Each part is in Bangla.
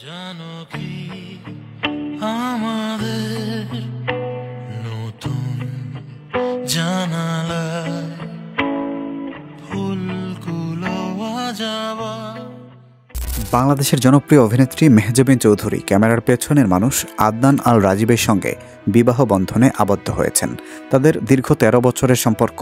জানো কি আমাদের নতুন জানালায় ফুলগুলো আজাবা। বাংলাদেশের জনপ্রিয় অভিনেত্রী মেহজাবিন চৌধুরী ক্যামেরার পেছনের মানুষ আদনান আল রাজীবের সঙ্গে বিবাহ বন্ধনে আবদ্ধ হয়েছেন। তাদের দীর্ঘ 13 বছরের সম্পর্ক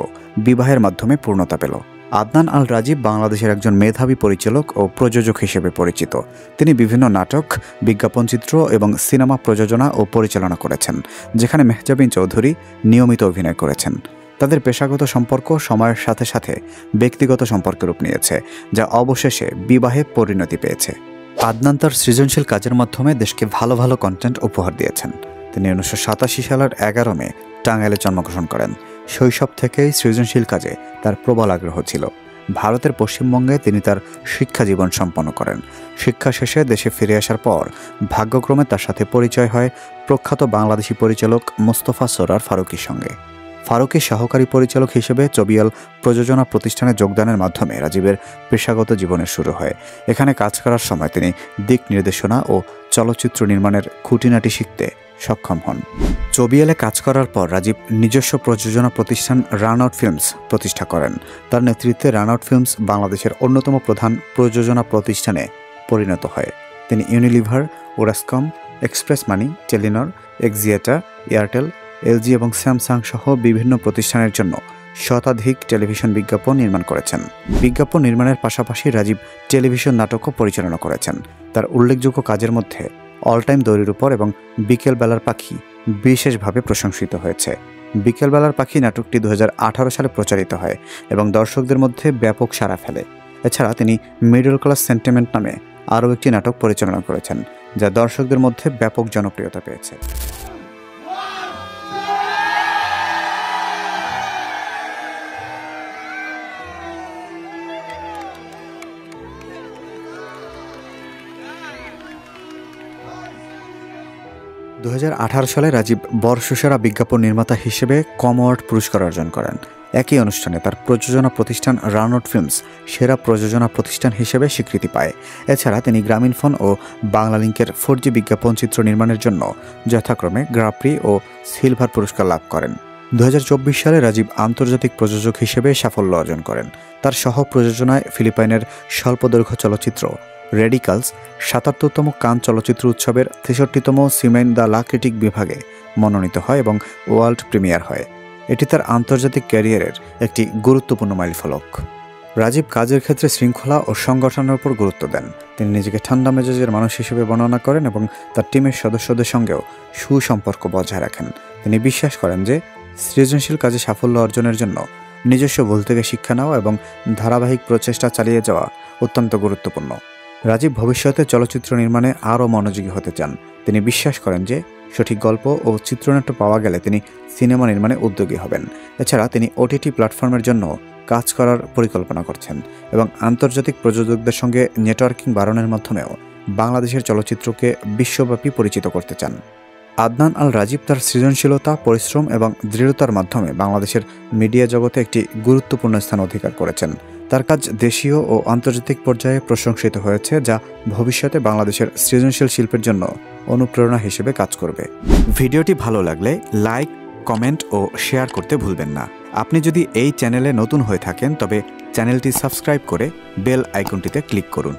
বিবাহের মাধ্যমে পূর্ণতা পেল। আদনান আল রাজীব বাংলাদেশের একজন মেধাবী পরিচালক ও প্রযোজক হিসেবে পরিচিত। তিনি বিভিন্ন নাটক, বিজ্ঞাপনচিত্র এবং সিনেমা প্রযোজনা ও পরিচালনা করেছেন, যেখানে মেহজাবিন চৌধুরী নিয়মিত অভিনয় করেছেন। তাদের পেশাগত সম্পর্ক সময়ের সাথে সাথে ব্যক্তিগত সম্পর্কের রূপ নিয়েছে, যা অবশেষে বিবাহে পরিণতি পেয়েছে। আদনান তার সৃজনশীল কাজের মাধ্যমে দেশকে ভালো ভালো কন্টেন্ট উপহার দিয়েছেন। তিনি 1987 সালের 11 মে টাঙ্গাইলে জন্মগ্রহণ করেন। শৈশব থেকেই সৃজনশীল কাজে তার প্রবল আগ্রহ ছিল। ভারতের পশ্চিমবঙ্গে তিনি তার শিক্ষা জীবন সম্পন্ন করেন। শিক্ষা শেষে দেশে ফিরে আসার পর ভাগ্যক্রমে তার সাথে পরিচয় হয় প্রখ্যাত বাংলাদেশি পরিচালক মোস্তফা সরোয়ার ফারুকীর সঙ্গে। ফারুকী সহকারী পরিচালক হিসেবে চবিয়াল প্রযোজনা প্রতিষ্ঠানে যোগদানের মাধ্যমে রাজীবের পেশাগত জীবনের শুরু হয়। এখানে কাজ করার সময় তিনি দিক নির্দেশনা ও চলচ্চিত্র নির্মাণের খুঁটিনাটি শিখতে সক্ষম হন। চবিয়ালে কাজ করার পর রাজীব নিজস্ব প্রযোজনা প্রতিষ্ঠান রান আউট ফিল্মস প্রতিষ্ঠা করেন। তার নেতৃত্বে রান আউট ফিল্মস বাংলাদেশের অন্যতম প্রধান প্রযোজনা প্রতিষ্ঠানে পরিণত হয়। তিনি ইউনিলিভার, ওরাসকম, এক্সপ্রেস মানি, টেলিনর, এক্সিয়েটা, এয়ারটেল, এলজি এবং স্যামসাং সহ বিভিন্ন প্রতিষ্ঠানের জন্য শতাধিক টেলিভিশন বিজ্ঞাপন নির্মাণ করেছেন। বিজ্ঞাপন নির্মাণের পাশাপাশি রাজীব টেলিভিশন নাটকও পরিচালনা করেছেন। তার উল্লেখযোগ্য কাজের মধ্যে অল টাইম দড়ির উপর এবং বিকেল বেলার পাখি বিশেষভাবে প্রশংসিত হয়েছে। বিকেল বেলার পাখি নাটকটি 2018 সালে প্রচারিত হয় এবং দর্শকদের মধ্যে ব্যাপক সাড়া ফেলে। এছাড়া তিনি মিডল ক্লাস সেন্টিমেন্ট নামে আরও একটি নাটক পরিচালনা করেছেন, যা দর্শকদের মধ্যে ব্যাপক জনপ্রিয়তা পেয়েছে। দু 2018 সালে রাজীব বর্ষসেরা বিজ্ঞাপন নির্মাতা হিসেবে কম অ্যাওয়ার্ড পুরস্কার অর্জন করেন। একই অনুষ্ঠানে তার প্রযোজনা প্রতিষ্ঠান রান আউট ফিল্মস সেরা প্রযোজনা প্রতিষ্ঠান হিসেবে স্বীকৃতি পায়। এছাড়া তিনি গ্রামীণফোন ও বাংলালিংকের 4G বিজ্ঞাপন চিত্র নির্মাণের জন্য যথাক্রমে গ্রাপ্রি ও সিলভার পুরস্কার লাভ করেন। 2024 সালে রাজীব আন্তর্জাতিক প্রযোজক হিসেবে সাফল্য অর্জন করেন। তার সহ প্রযোজনায় ফিলিপাইনের স্বল্পদৈর্ঘ্য চলচ্চিত্র রেডিকালস 77তম কান চলচ্চিত্র উৎসবের 63তম সিমেন দ্য লা ক্রিটিক বিভাগে মনোনীত হয় এবং ওয়ার্ল্ড প্রিমিয়ার হয়। এটি তার আন্তর্জাতিক ক্যারিয়ারের একটি গুরুত্বপূর্ণ মাইলফলক। রাজীব কাজের ক্ষেত্রে শৃঙ্খলা ও সংগঠনের উপর গুরুত্ব দেন। তিনি নিজেকে ঠান্ডা মেজাজের মানুষ হিসেবে বর্ণনা করেন এবং তার টিমের সদস্যদের সঙ্গেও সুসম্পর্ক বজায় রাখেন। তিনি বিশ্বাস করেন যে সৃজনশীল কাজে সাফল্য অর্জনের জন্য নিজস্ব ভুল থেকে শিক্ষা নেওয়া এবং ধারাবাহিক প্রচেষ্টা চালিয়ে যাওয়া অত্যন্ত গুরুত্বপূর্ণ। রাজীব ভবিষ্যতে চলচ্চিত্র নির্মাণে আরও মনোযোগী হতে চান। তিনি বিশ্বাস করেন যে সঠিক গল্প ও চিত্রনাট্য পাওয়া গেলে তিনি সিনেমা নির্মাণে উদ্যোগী হবেন। এছাড়া তিনি OTT প্ল্যাটফর্মের জন্য কাজ করার পরিকল্পনা করছেন এবং আন্তর্জাতিক প্রযোজকদের সঙ্গে নেটওয়ার্কিং বাড়ানোর মাধ্যমেও বাংলাদেশের চলচ্চিত্রকে বিশ্বব্যাপী পরিচিত করতে চান। আদনান আল রাজীব তার সৃজনশীলতা, পরিশ্রম এবং দৃঢ়তার মাধ্যমে বাংলাদেশের মিডিয়া জগতে একটি গুরুত্বপূর্ণ স্থান অধিকার করেছেন। তার কাজ দেশীয় ও আন্তর্জাতিক পর্যায়ে প্রশংসিত হয়েছে, যা ভবিষ্যতে বাংলাদেশের সৃজনশীল শিল্পের জন্য অনুপ্রেরণা হিসেবে কাজ করবে। ভিডিওটি ভালো লাগলে লাইক, কমেন্ট ও শেয়ার করতে ভুলবেন না। আপনি যদি এই চ্যানেলে নতুন হয়ে থাকেন তবে চ্যানেলটি সাবস্ক্রাইব করে বেল আইকনটিতে ক্লিক করুন।